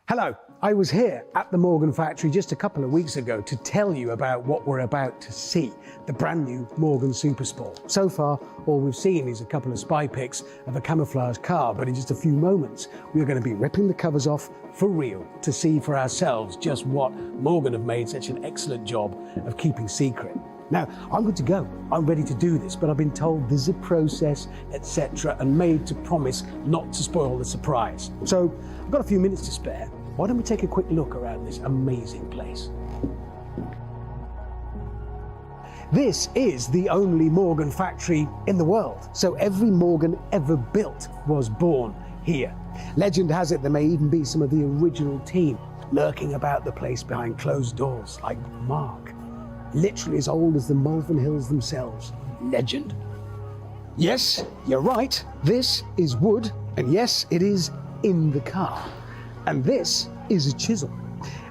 Hello, I was here at the Morgan factory just a couple of weeks ago to tell you about what we're about to see, the brand new Morgan Supersport. So far, all we've seen is a couple of spy pics of a camouflage car, but in just a few moments, we're going to be ripping the covers off for real to see for ourselves just what Morgan have made such an excellent job of keeping secret. Now, I'm good to go. I'm ready to do this, but I've been told there's a process, etc., and made to promise not to spoil the surprise. So, I've got a few minutes to spare. Why don't we take a quick look around this amazing place? This is the only Morgan factory in the world, so every Morgan ever built was born here. Legend has it there may even be some of the original team lurking about the place behind closed doors, like Mark. Literally as old as the Malvern Hills themselves. Legend. Yes, you're right. This is wood, and yes, it is in the car. And this is a chisel.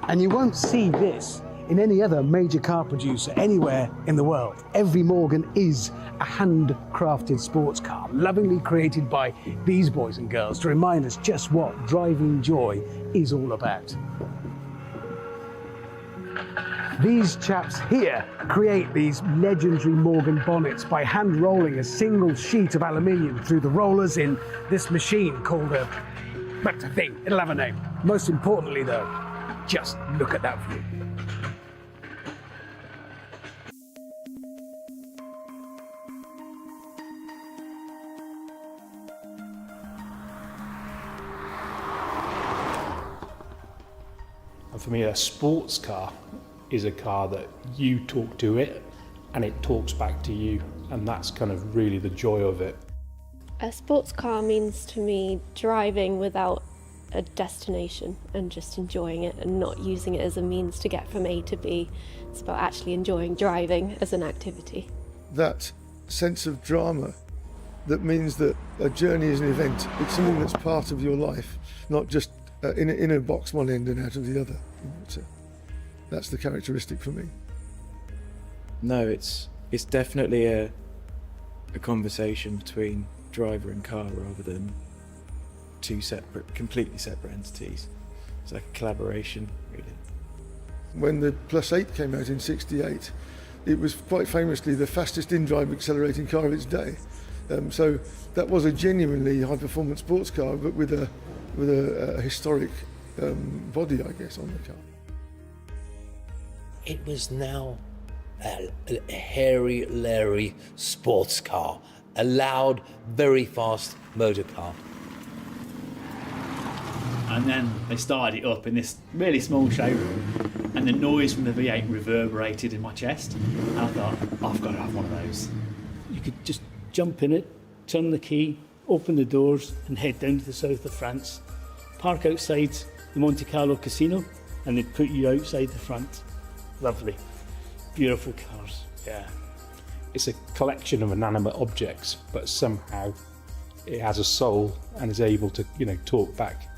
And you won't see this in any other major car producer anywhere in the world. Every Morgan is a handcrafted sports car, lovingly created by these boys and girls to remind us just what driving joy is all about. These chaps here create these legendary Morgan bonnets by hand rolling a single sheet of aluminium through the rollers in this machine called that's a thing, it'll have a name. Most importantly though, just look at that view. And for me, a sports car is a car that you talk to it and it talks back to you, and that's kind of really the joy of it. A sports car means to me driving without a destination and just enjoying it and not using it as a means to get from A to B. It's about actually enjoying driving as an activity. That sense of drama that means that a journey is an event. It's something that's part of your life, not just in a box one end and out of the other. So that's the characteristic for me. No, it's definitely a conversation between driver and car rather than two completely separate entities. It's like a collaboration, really. When the Plus 8 came out in '68, it was quite famously the fastest in-drive accelerating car of its day. So that was a genuinely high-performance sports car, but with a historic body, I guess, on the car. It was now a hairy, Larry sports car, a loud, very fast motor car. And then they started it up in this really small showroom, and the noise from the V8 reverberated in my chest, and I thought, I've got to have one of those. You could just jump in it, turn the key, open the doors and head down to the south of France, park outside the Monte Carlo casino, and they'd put you outside the front. Lovely, beautiful cars, yeah. It's a collection of inanimate objects, but somehow it has a soul and is able to, talk back.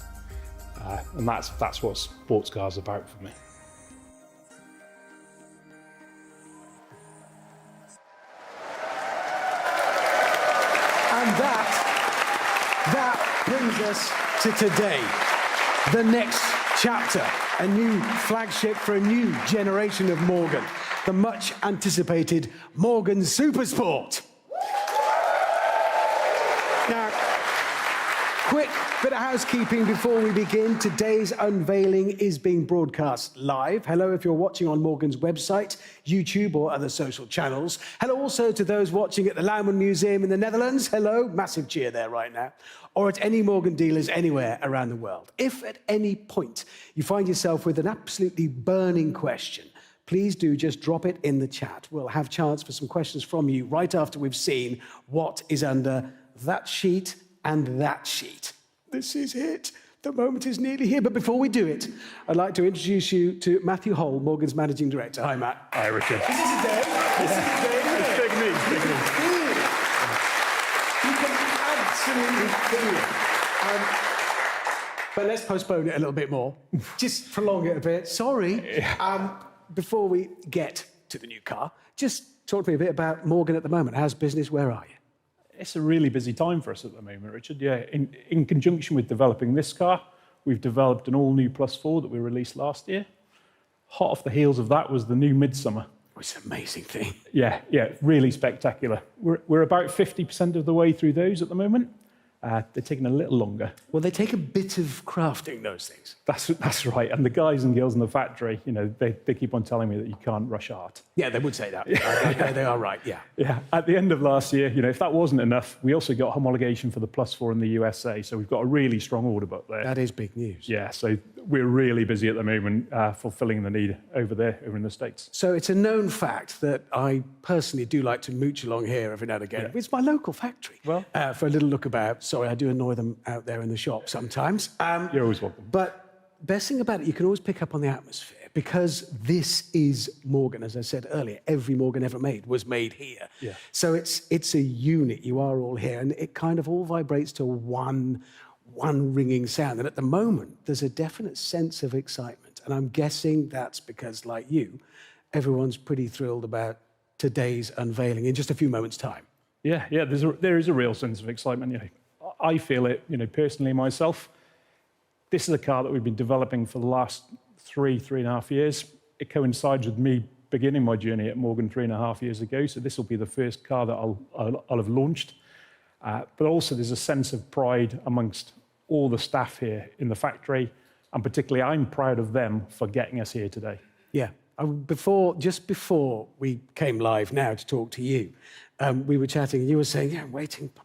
And that's what sports cars are about for me. And that brings us to today, the next chapter, a new flagship for a new generation of Morgan, the much anticipated Morgan Supersport. Now, quick bit of housekeeping before we begin. Today's unveiling is being broadcast live. Hello if you're watching on Morgan's website, YouTube or other social channels. Hello also to those watching at the Lauman Museum in the Netherlands. Hello, massive cheer there right now. Or at any Morgan dealers anywhere around the world. If at any point you find yourself with an absolutely burning question, please do just drop it in the chat. We'll have chance for some questions from you right after we've seen what is under that sheet and that sheet. This is it. The moment is nearly here. But before we do it, I'd like to introduce you to Matthew Hole, Morgan's Managing Director. Hi, Matt. Hi, Richard. This is a day. This is a day, isn't it? It's big news, big news. You can absolutely feel it. But let's postpone it a little bit more. Just prolong it a bit. Sorry. Before we get to the new car, just talk to me a bit about Morgan at the moment. How's business? Where are you? It's a really busy time for us at the moment, Richard. Yeah, in conjunction with developing this car, we've developed an all-new +4 that we released last year. Hot off the heels of that was the new Midsummer. It's an amazing thing. Yeah, really spectacular. We're about 50% of the way through those at the moment. They're taking a little longer. Well, they take a bit of crafting, those things. That's right. And the guys and girls in the factory, they keep on telling me that you can't rush art. Yeah, they would say that. They are right, yeah. Yeah. At the end of last year, if that wasn't enough, we also got homologation for the +4 in the USA. So we've got a really strong order book there. That is big news. Yeah, so we're really busy at the moment fulfilling the need over in the States. So it's a known fact that I personally do like to mooch along here every now and again. Yeah. It's my local factory. Well. For a little look about. Sorry, I do annoy them out there in the shop sometimes. You're always welcome. But best thing about it, you can always pick up on the atmosphere because this is Morgan. As I said earlier, every Morgan ever made was made here. Yeah. So it's a unit. You are all here, and it kind of all vibrates to one ringing sound. And at the moment, there's a definite sense of excitement. And I'm guessing that's because, like you, everyone's pretty thrilled about today's unveiling in just a few moments' time. Yeah, there is a real sense of excitement. I feel it, personally myself. This is a car that we've been developing for the last 3.5 years. It coincides with me beginning my journey at Morgan 3.5 years ago. So this will be the first car that I'll have launched. But also there's a sense of pride amongst all the staff here in the factory. And particularly, I'm proud of them for getting us here today. Yeah. Just before we came live now to talk to you, we were chatting and you were saying, I've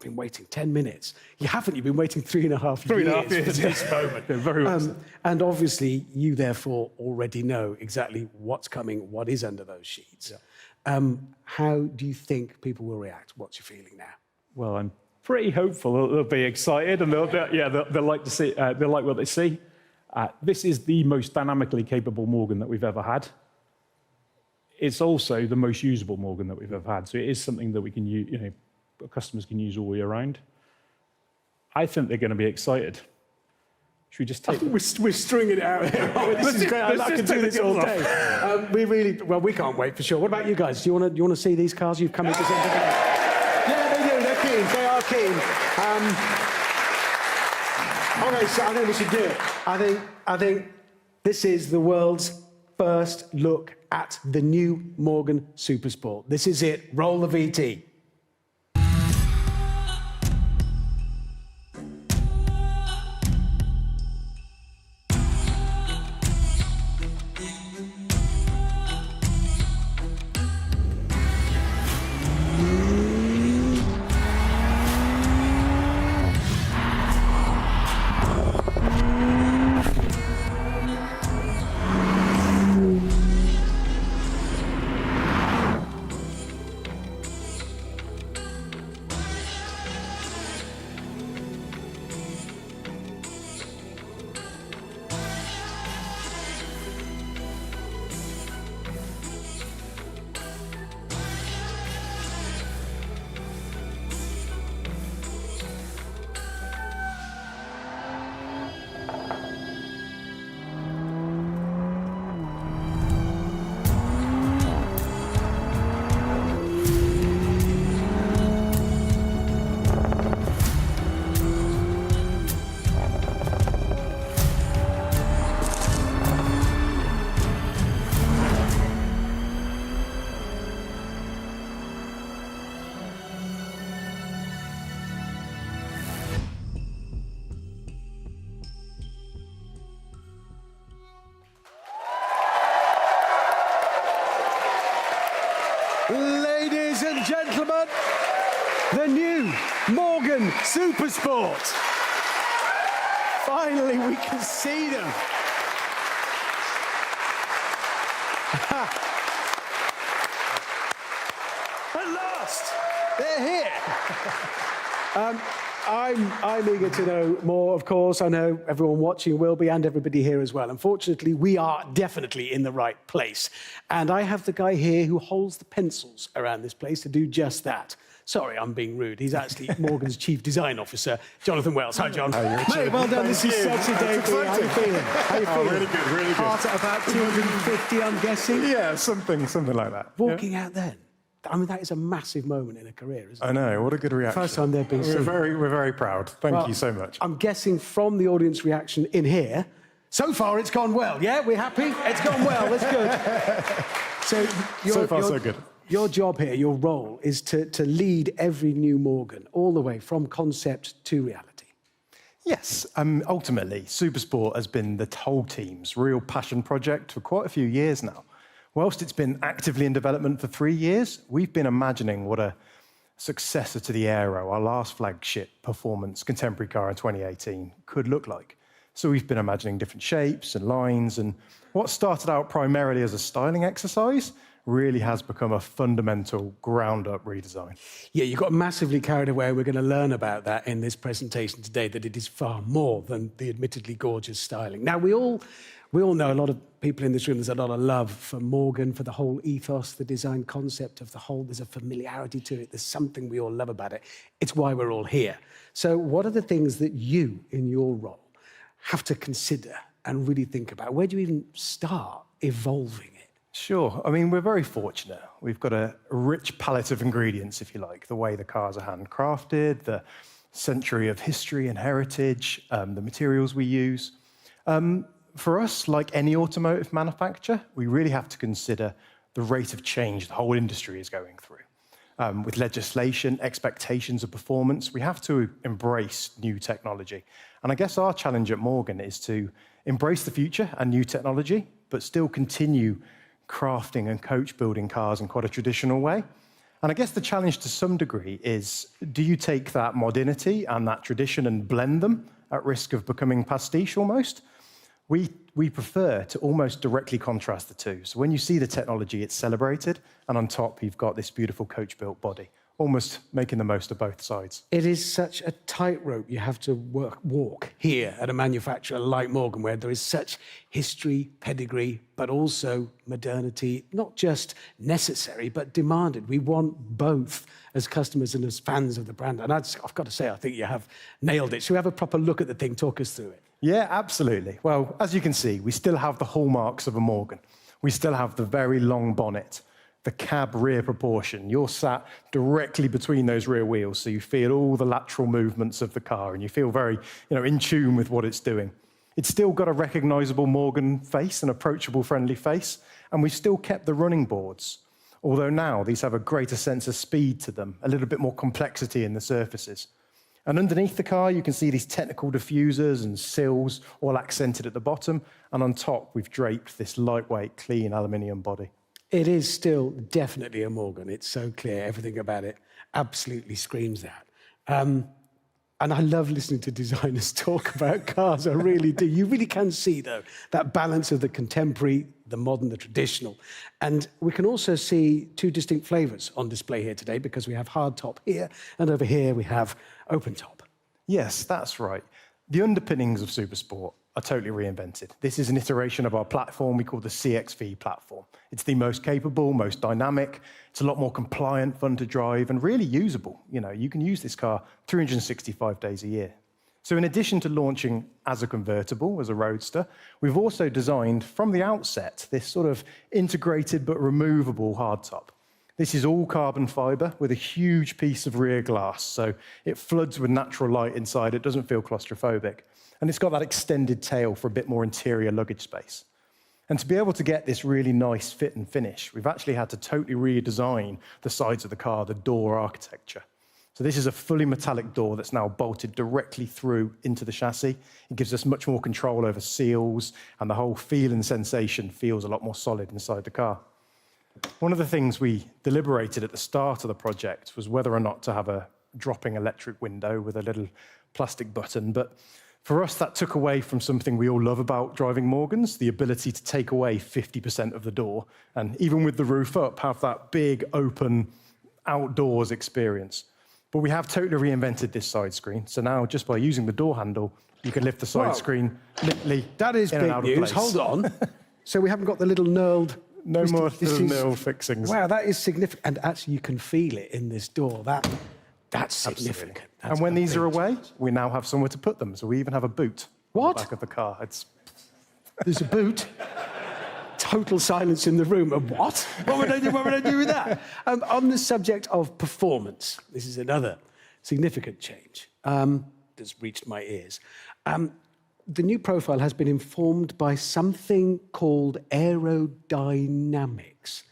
been waiting 10 minutes. You haven't, you've been waiting 3.5 years for this moment. Yeah, very much so. And obviously, you therefore already know exactly what's coming, what is under those sheets. Yeah. How do you think people will react? What's your feeling now? Well, I'm pretty hopeful they'll be excited and they'll like to see, they'll like what they see. This is the most dynamically capable Morgan that we've ever had. It's also the most usable Morgan that we've ever had. So it is something that we can use, customers can use all year round. I think they're going to be excited. Should we just take? We're stringing it out here. This is great. I can do this all day. We can't wait for sure. What about you guys? Do you want to see these cars? You've come in to see them today. Yeah, they do. They're keen. They are keen. Okay, so I think we should do it. I think this is the world's first look at the new Morgan Supersport. This is it. Roll the VT. Ladies and gentlemen, the new Morgan Supersport. Finally, we can see them. At last, they're here. I'm eager to know more, of course. I know everyone watching will be, and everybody here as well. Unfortunately, we are definitely in the right place. And I have the guy here who holds the pencils around this place to do just that. Sorry, I'm being rude. He's actually Morgan's Chief Design Officer, Jonathan Wells. Hi, John. Mate, well done. This is such a day for you. How are you feeling? How are you feeling? Really good, really good. Heart at about 250, I'm guessing? Yeah, something like that. Walking out then, I mean, that is a massive moment in a career, isn't it? I know, what a good reaction. First time they've been We're seen. very proud. Thank Well, you so much. I'm guessing from the audience reaction in here, so far it's gone well. Yeah, we're happy? It's gone well, that's good. So far, so good. Your job here, your role, is to lead every new Morgan all the way from concept to reality. Yes, ultimately, Supersport has been the whole team's real passion project for quite a few years now. Whilst it's been actively in development for 3 years, we've been imagining what a successor to the Aero, our last flagship performance contemporary car in 2018, could look like. So we've been imagining different shapes and lines, and what started out primarily as a styling exercise really has become a fundamental ground-up redesign. Yeah, you got massively carried away. We're going to learn about that in this presentation today, that it is far more than the admittedly gorgeous styling. Now, we all know, a lot of people in this room, there's a lot of love for Morgan, for the whole ethos, the design concept of the whole. There's a familiarity to it. There's something we all love about it. It's why we're all here. So what are the things that you, in your role, have to consider and really think about? Where do you even start evolving it? Sure. I mean, we're very fortunate. We've got a rich palette of ingredients, if you like, the way the cars are handcrafted, the century of history and heritage, the materials we use. For us, like any automotive manufacturer, we really have to consider the rate of change the whole industry is going through. With legislation, expectations of performance, we have to embrace new technology. And I guess our challenge at Morgan is to embrace the future and new technology, but still continue crafting and coach building cars in quite a traditional way. And I guess the challenge to some degree is, do you take that modernity and that tradition and blend them at risk of becoming pastiche almost? We prefer to almost directly contrast the two. So when you see the technology, it's celebrated, and on top, you've got this beautiful coach-built body, almost making the most of both sides. It is such a tightrope you have to walk here at a manufacturer like Morgan, where there is such history, pedigree, but also modernity, not just necessary, but demanded. We want both as customers and as fans of the brand. And I've got to say, I think you have nailed it. Should we have a proper look at the thing? Talk us through it. Yeah, absolutely. Well, as you can see, we still have the hallmarks of a Morgan. We still have the very long bonnet, the cab rear proportion. You're sat directly between those rear wheels, so you feel all the lateral movements of the car, and you feel very, in tune with what it's doing. It's still got a recognizable Morgan face, an approachable, friendly face, and we've still kept the running boards. Although now these have a greater sense of speed to them, a little bit more complexity in the surfaces. And underneath the car, you can see these technical diffusers and sills all accented at the bottom. And on top, we've draped this lightweight, clean aluminium body. It is still definitely a Morgan. It's so clear. Everything about it absolutely screams that. And I love listening to designers talk about cars. I really do. You really can see, though, that balance of the contemporary, the modern, the traditional. And we can also see two distinct flavours on display here today, because we have hard top here, and over here we have open top. Yes, that's right. The underpinnings of Supersport are totally reinvented. This is an iteration of our platform we call the CXV platform. It's the most capable, most dynamic. It's a lot more compliant, fun to drive, and really usable. You can use this car 365 days a year. So in addition to launching as a convertible, as a roadster, we've also designed from the outset this sort of integrated but removable hardtop. This is all carbon fibre with a huge piece of rear glass, so it floods with natural light inside. It doesn't feel claustrophobic. And it's got that extended tail for a bit more interior luggage space. And to be able to get this really nice fit and finish, we've actually had to totally redesign the sides of the car, the door architecture. So this is a fully metallic door that's now bolted directly through into the chassis. It gives us much more control over seals, and the whole feel and sensation feels a lot more solid inside the car. One of the things we deliberated at the start of the project was whether or not to have a dropping electric window with a little plastic button, but for us, that took away from something we all love about driving Morgans, the ability to take away 50% of the door, and even with the roof up, have that big, open, outdoors experience. But we have totally reinvented this side screen, so now just by using the door handle, you can lift the side screen literally That is in and out big of news. place. Hold on. So we haven't got the little knurled... No more This little is- nail fixings. Wow, that is significant. And actually, you can feel it in this door. That's significant. That's And when a these are big away, we now have somewhere to put them. So we even have a boot on What? the back of the car. There's a boot. total silence in the room. What? What would I do with that? On the subject of performance, this is another significant change that's reached my ears. The new profile has been informed by something called aerodynamics.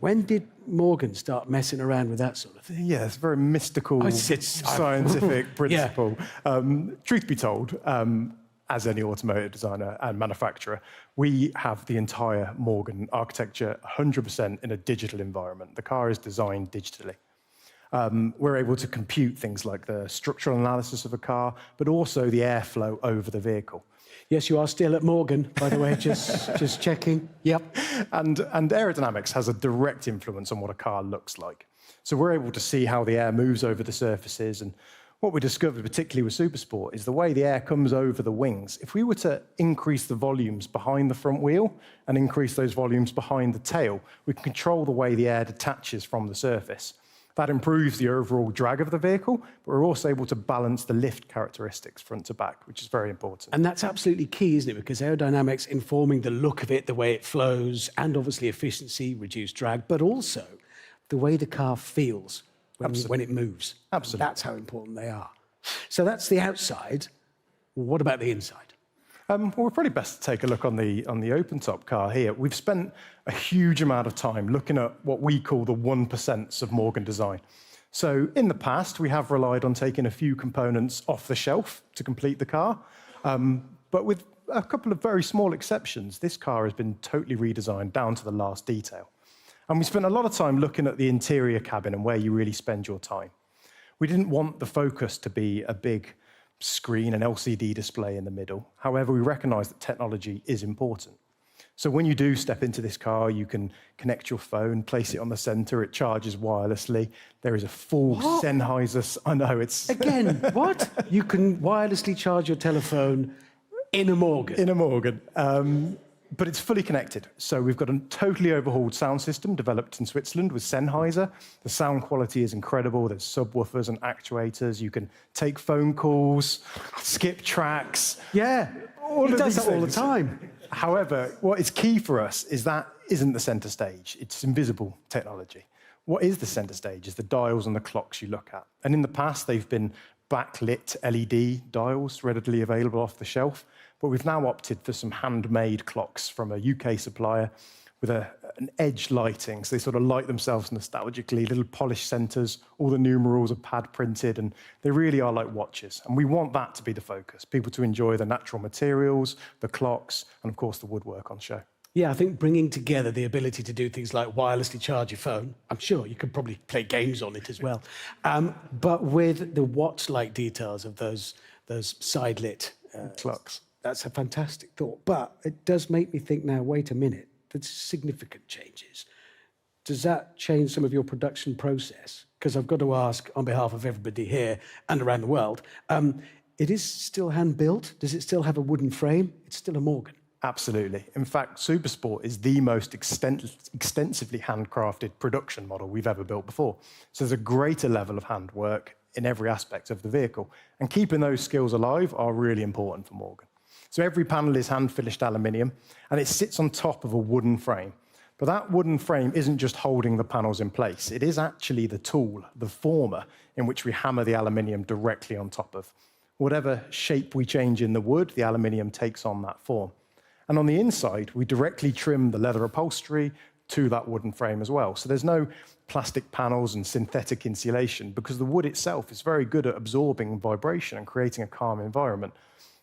When did Morgan start messing around with that sort of thing? Yeah, it's a very mystical scientific principle. Truth be told, as any automotive designer and manufacturer, we have the entire Morgan architecture 100% in a digital environment. The car is designed digitally. We're able to compute things like the structural analysis of a car, but also the airflow over the vehicle. Yes, you are still at Morgan, by the way, just checking. Yep. And aerodynamics has a direct influence on what a car looks like. So we're able to see how the air moves over the surfaces. And what we discovered, particularly with Supersport, is the way the air comes over the wings. If we were to increase the volumes behind the front wheel and increase those volumes behind the tail, we can control the way the air detaches from the surface. That improves the overall drag of the vehicle, but we're also able to balance the lift characteristics front to back, which is very important. And that's absolutely key, isn't it? Because aerodynamics informing the look of it, the way it flows, and obviously efficiency, reduced drag, but also the way the car feels when it moves. Absolutely. That's how important they are. So that's the outside. What about the inside? Well, we're probably best to take a look on the open-top car here. We've spent a huge amount of time looking at what we call the 1% of Morgan design. So in the past, we have relied on taking a few components off the shelf to complete the car. But with a couple of very small exceptions, this car has been totally redesigned down to the last detail. And we spent a lot of time looking at the interior cabin and where you really spend your time. We didn't want the focus to be a big screen, an LCD display in the middle. However, we recognize that technology is important. So when you do step into this car, you can connect your phone, place it on the center, it charges wirelessly. There is a full Sennheiser, I know it's... Again, what? You can wirelessly charge your telephone in a Morgan? In a Morgan. But it's fully connected. So we've got a totally overhauled sound system developed in Switzerland with Sennheiser. The sound quality is incredible. There's subwoofers and actuators. You can take phone calls, skip tracks. Yeah, it does that all the time. However, what is key for us is that isn't the center stage. It's invisible technology. What is the center stage is the dials and the clocks you look at. And in the past, they've been backlit LED dials readily available off the shelf. But we've now opted for some handmade clocks from a UK supplier with an edge lighting. So they sort of light themselves nostalgically, little polished centers, all the numerals are pad printed, and they really are like watches. And we want that to be the focus, people to enjoy the natural materials, the clocks, and of course the woodwork on show. Yeah, I think bringing together the ability to do things like wirelessly charge your phone, I'm sure you could probably play games on it as well, but with the watch-like details of those side-lit clocks. That's a fantastic thought. But it does make me think now, wait a minute, there's significant changes. Does that change some of your production process? Because I've got to ask on behalf of everybody here and around the world, it is still hand-built? Does it still have a wooden frame? It's still a Morgan. Absolutely. In fact, Supersport is the most extensively handcrafted production model we've ever built before. So there's a greater level of handwork in every aspect of the vehicle. And keeping those skills alive are really important for Morgan. So every panel is hand-finished aluminium, and it sits on top of a wooden frame. But that wooden frame isn't just holding the panels in place. It is actually the tool, the former, in which we hammer the aluminium directly on top of. Whatever shape we change in the wood, the aluminium takes on that form. And on the inside, we directly trim the leather upholstery to that wooden frame as well. So there's no plastic panels and synthetic insulation because the wood itself is very good at absorbing vibration and creating a calm environment.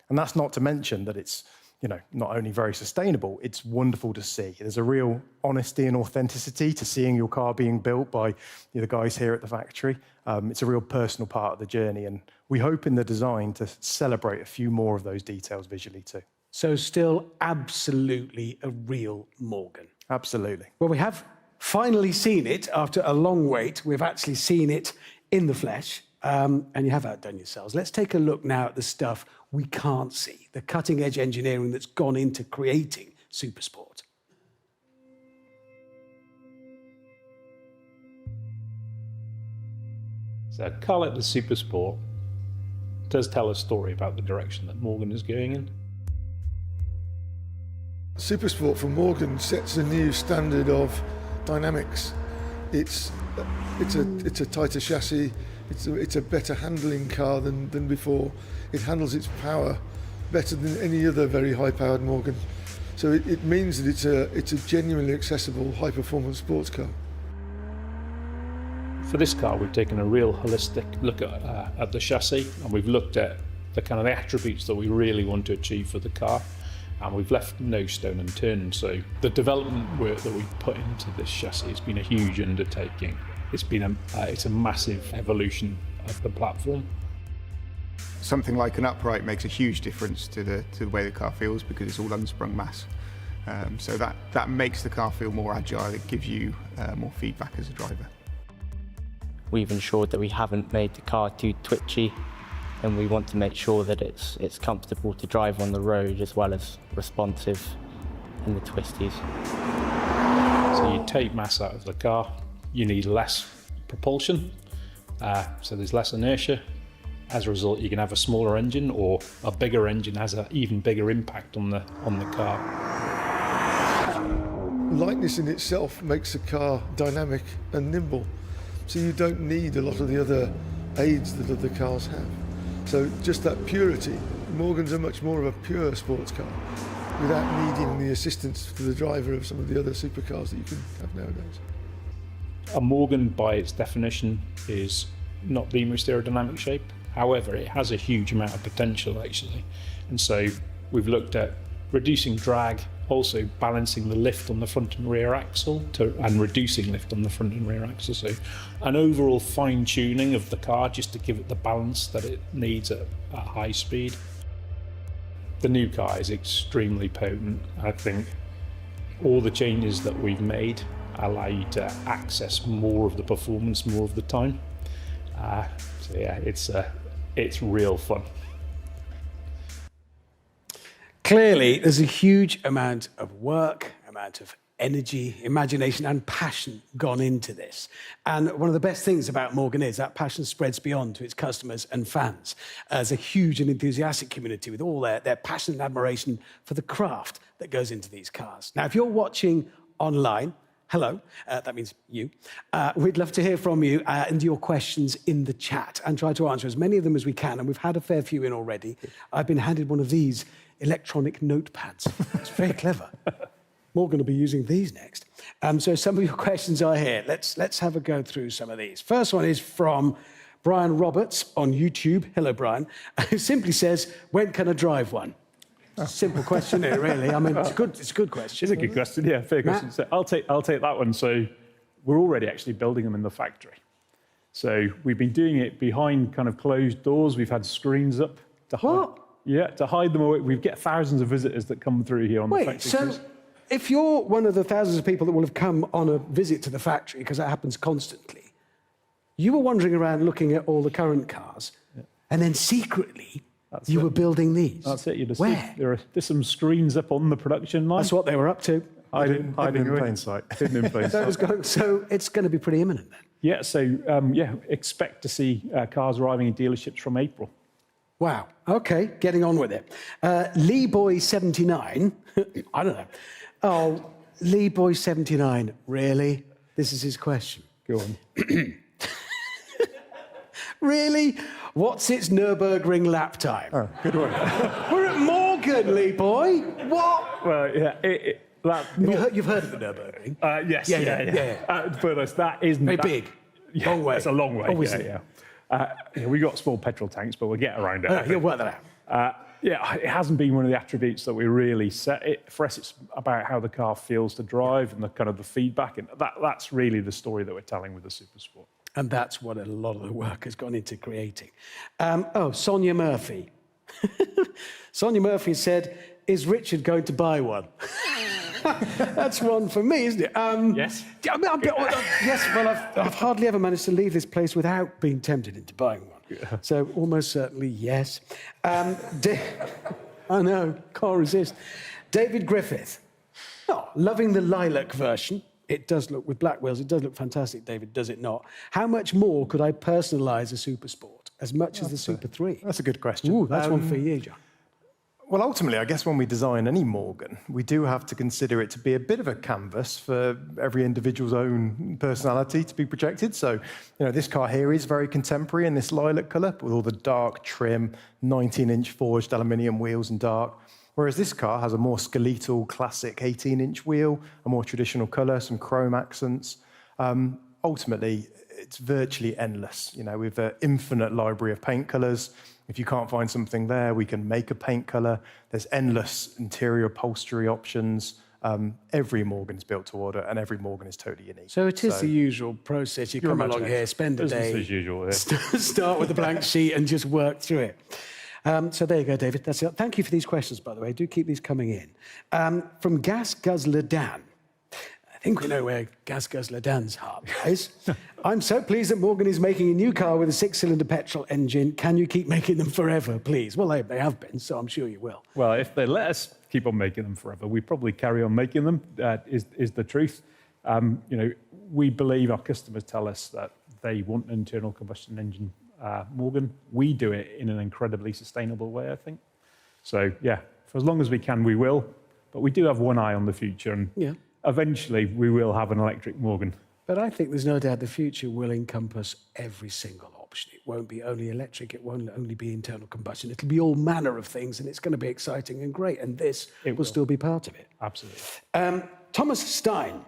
And that's not to mention that it's, not only very sustainable, it's wonderful to see. There's a real honesty and authenticity to seeing your car being built by the guys here at the factory. It's a real personal part of the journey, and we hope in the design to celebrate a few more of those details visually too. So still absolutely a real Morgan. Absolutely. Well, we have finally seen it after a long wait. We've actually seen it in the flesh, and you have outdone yourselves. Let's take a look now at the stuff we can't see, the cutting-edge engineering that's gone into creating Supersport. So a car like the Supersport does tell a story about the direction that Morgan is going in. Supersport from Morgan sets a new standard of dynamics. It's a tighter chassis. It's a better handling car than before. It handles its power better than any other very high-powered Morgan. So it means that it's a genuinely accessible, high-performance sports car. For this car, we've taken a real holistic look at the chassis, and we've looked at the kind of the attributes that we really want to achieve for the car, and we've left no stone unturned. So the development work that we've put into this chassis has been a huge undertaking. It's been it's a massive evolution of the platform. Something like an upright makes a huge difference to the way the car feels, because it's all unsprung mass. So that makes the car feel more agile. It gives you more feedback as a driver. We've ensured that we haven't made the car too twitchy, and we want to make sure that it's comfortable to drive on the road as well as responsive in the twisties. So you take mass out of the car, you need less propulsion, so there's less inertia. As a result, you can have a smaller engine, or a bigger engine has an even bigger impact on the car. Lightness in itself makes a car dynamic and nimble, so you don't need a lot of the other aids that other cars have. So just that purity, Morgans are much more of a pure sports car, without needing the assistance to the driver of some of the other supercars that you can have nowadays. A Morgan, by its definition, is not the most aerodynamic shape. However, it has a huge amount of potential, actually. And so we've looked at reducing drag, also balancing the lift on the front and rear axle, and reducing lift on the front and rear axle. So an overall fine-tuning of the car just to give it the balance that it needs at high speed. The new car is extremely potent. I think all the changes that we've made allow you to access more of the performance more of the time. So yeah, it's real fun. Clearly, there's a huge amount of work, amount of energy, imagination and passion gone into this. And one of the best things about Morgan is that passion spreads beyond to its customers and fans. There's a huge and enthusiastic community with all their passion and admiration for the craft that goes into these cars. Now, if you're watching online, hello, that means you. We'd love to hear from you and your questions in the chat, and try to answer as many of them as we can. And we've had a fair few in already. I've been handed one of these electronic notepads. It's very clever. Morgan will be using these next. So some of your questions are here. Let's have a go through some of these. First one is from Brian Roberts on YouTube. Hello, Brian. Who simply says, when can I drive one? Simple question here, really. I mean, it's a good question. It's a good question, yeah, fair question. So I'll take that one. So we're already actually building them in the factory. So we've been doing it behind kind of closed doors. We've had screens up to hide. Yeah, to hide them away. We get thousands of visitors that come through here on the factory. So if you're one of the thousands of people that will have come on a visit to the factory, because that happens constantly, you were wandering around looking at all the current cars, and then secretly you were building these. That's it. You just Where? There's some screens up on the production line. That's what they were up to. Hiding in plain sight. Hidden in plain sight. So it's going to be pretty imminent then. Yeah. So expect to see cars arriving in dealerships from April. Wow. Okay, getting on with it. Lee Boy 79. I don't know. Oh, Lee Boy 79. Really? This is his question. Go on. Really? What's its Nürburgring lap time? Oh, good one. We're at Morgan, Lee Boy. What? Well, yeah. You've heard of the Nürburgring? Yes. Yeah. But that isn't very that big. Yeah, long way. It's a long way. Always we got small petrol tanks, but we'll get around it. You'll work that out. It hasn't been one of the attributes that we really set. For us, it's about how the car feels to drive and the kind of the feedback, and that's really the story that we're telling with the Supersport. And that's what a lot of the work has gone into creating. Sonia Murphy. Sonia Murphy said, is Richard going to buy one? That's one for me, isn't it? Yes. Yes, well, I've hardly ever managed to leave this place without being tempted into buying one. Yeah. So almost certainly yes. I know, can't resist. David Griffith. Oh, loving the lilac version. It does look, with black wheels, it does look fantastic, David, does it not? How much more could I personalise a Supersport? As much as the Super 3? That's a good question. Ooh, that's one for you, John. Well, ultimately, I guess when we design any Morgan, we do have to consider it to be a bit of a canvas for every individual's own personality to be projected. So, this car here is very contemporary in this lilac colour, with all the dark trim, 19-inch forged aluminium wheels and dark. Whereas this car has a more skeletal, classic 18-inch wheel, a more traditional colour, some chrome accents. Ultimately, it's virtually endless. We've an infinite library of paint colours. If you can't find something there, we can make a paint colour. There's endless interior upholstery options. Every Morgan is built to order, and every Morgan is totally unique. So it is the usual process. You come along here, spend a day, as usual, start with a blank sheet and just work through it. So there you go, David. That's it. Thank you for these questions, by the way. Do keep these coming in. From Gas Guzzler Dan. I think we know where Gas Guzzler Dan's heart lies. I'm so pleased that Morgan is making a new car with a 6-cylinder petrol engine. Can you keep making them forever, please? Well, they have been, so I'm sure you will. Well, if they let us keep on making them forever, we probably carry on making them, is the truth. We believe our customers tell us that they want an internal combustion engine Morgan. We do it in an incredibly sustainable way, I think. So, yeah, for as long as we can, we will. But we do have one eye on the future, and eventually we will have an electric Morgan. But I think there's no doubt the future will encompass every single option. It won't be only electric, it won't only be internal combustion. It'll be all manner of things, and it's going to be exciting and great, and this will still be part of it. Absolutely. Thomas Stein.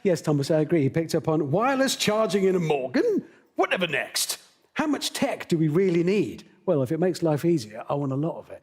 Yes, Thomas, I agree. He picked up on wireless charging in a Morgan. Whatever next? How much tech do we really need? Well, if it makes life easier, I want a lot of it.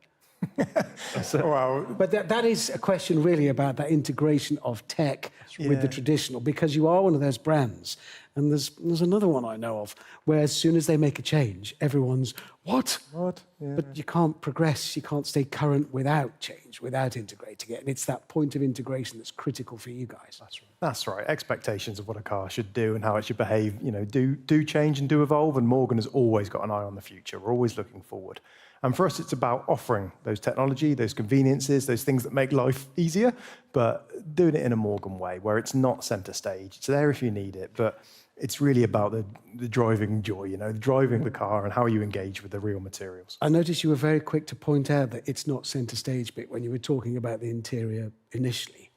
Wow. But that is a question really about that integration of tech with the traditional, because you are one of those brands. And there's another one I know of where as soon as they make a change, everyone's, what? Yeah. But you can't progress, you can't stay current without change, without integrating it. And it's that point of integration that's critical for you guys. That's right. Expectations of what a car should do and how it should behave, do change and do evolve. And Morgan has always got an eye on the future. We're always looking forward. And for us, it's about offering those technology, those conveniences, those things that make life easier, but doing it in a Morgan way, where it's not centre stage. It's there if you need it, but it's really about the driving joy, driving the car and how you engage with the real materials. I noticed you were very quick to point out that it's not centre stage bit when you were talking about the interior initially.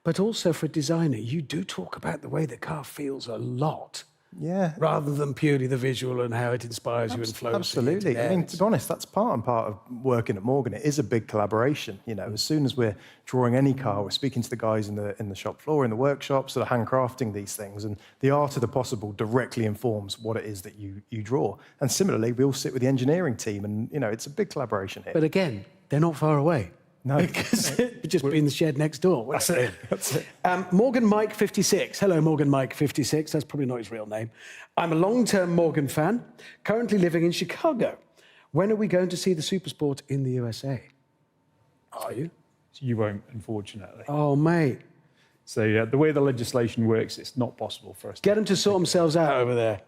But also for a designer, you do talk about the way the car feels a lot. Yeah. Rather than purely the visual and how it inspires you and flows. Absolutely. I mean, to be honest, that's part of working at Morgan. It is a big collaboration. As soon as we're drawing any car, we're speaking to the guys in the shop floor, in the workshops that are handcrafting these things. And the art of the possible directly informs what it is that you draw. And similarly, we all sit with the engineering team and, it's a big collaboration here. But again, they're not far away. No. Because it'd just be in the shed next door. That's it. Morgan Mike 56. Hello, Morgan Mike 56. That's probably not his real name. I'm a long-term Morgan fan, currently living in Chicago. When are we going to see the Supersport in the USA? Are you? You won't, unfortunately. Oh, mate. So, the way the legislation works, it's not possible for us. Get them to sort themselves out over there.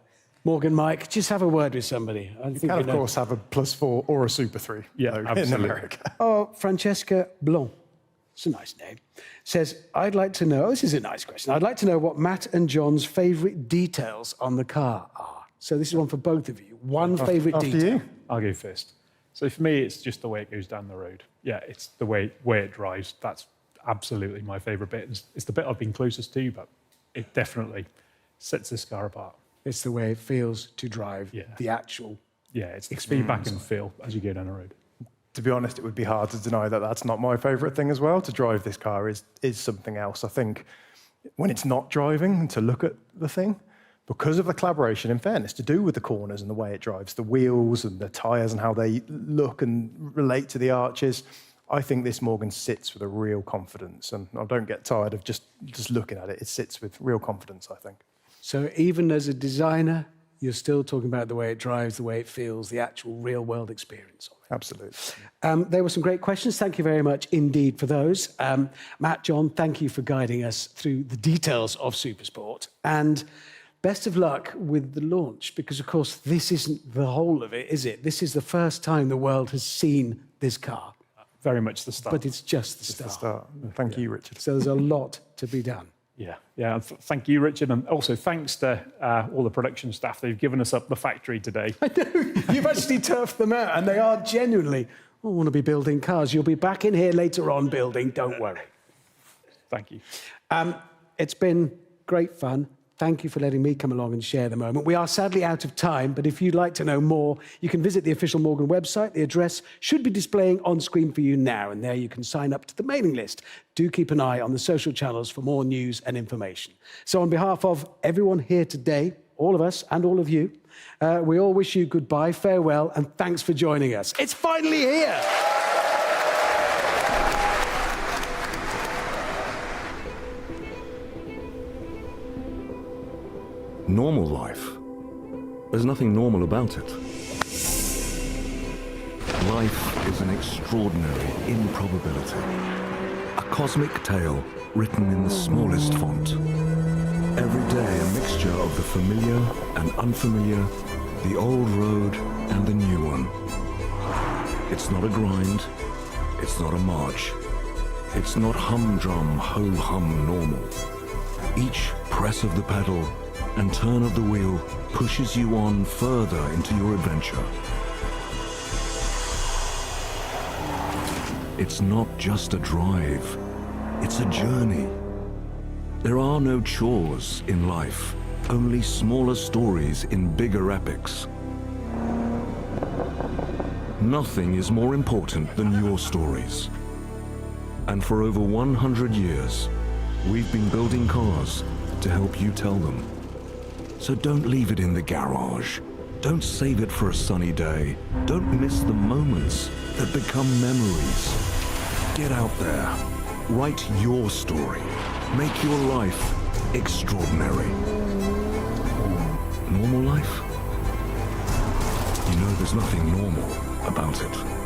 Morgan Mike, just have a word with somebody. You can, of course, have a +4 or a Super 3 absolutely. in America. Oh, Francesca Blanc, it's a nice name, says, I'd like to know, this is a nice question, I'd like to know what Matt and John's favourite details on the car are. So this is one for both of you. One favourite detail. You? I'll go first. So for me, it's just the way it goes down the road. Yeah, it's the way it drives. That's absolutely my favourite bit. It's the bit I've been closest to, but it definitely sets this car apart. It's the way it feels to drive the actual it's the feedback and feel as you go down the road. To be honest, it would be hard to deny that that's not my favourite thing as well. To drive this car is something else. I think when it's not driving, and to look at the thing, because of the collaboration, in fairness, to do with the corners and the way it drives, the wheels and the tyres and how they look and relate to the arches, I think this Morgan sits with a real confidence. And I don't get tired of just looking at it. It sits with real confidence, I think. So even as a designer, you're still talking about the way it drives, the way it feels, the actual real-world experience of it. Absolutely. There were some great questions. Thank you very much indeed for those. Matt, John, thank you for guiding us through the details of Supersport. And best of luck with the launch, because, of course, this isn't the whole of it, is it? This is the first time the world has seen this car. Very much the start. But it's just the start. Thank you, Richard. So there's a lot to be done. Yeah. Thank you, Richard, and also thanks to all the production staff. They've given us up the factory today. I know. You've actually turfed them out, and they are genuinely I want to be building cars. You'll be back in here later on building, don't worry. Thank you. It's been great fun. Thank you for letting me come along and share the moment. We are sadly out of time, but if you'd like to know more, you can visit the official Morgan website. The address should be displaying on screen for you now, and there you can sign up to the mailing list. Do keep an eye on the social channels for more news and information. So on behalf of everyone here today, all of us and all of you, we all wish you goodbye, farewell, and thanks for joining us. It's finally here! Normal life. There's nothing normal about it. Life is an extraordinary improbability. A cosmic tale written in the smallest font. Every day a mixture of the familiar and unfamiliar, the old road and the new one. It's not a grind. It's not a march. It's not humdrum, ho-hum normal. Each press of the pedal and turn of the wheel pushes you on further into your adventure. It's not just a drive, it's a journey. There are no chores in life, only smaller stories in bigger epics. Nothing is more important than your stories. And for over 100 years, we've been building cars to help you tell them. So don't leave it in the garage. Don't save it for a sunny day. Don't miss the moments that become memories. Get out there. Write your story. Make your life extraordinary. Normal life? You know there's nothing normal about it.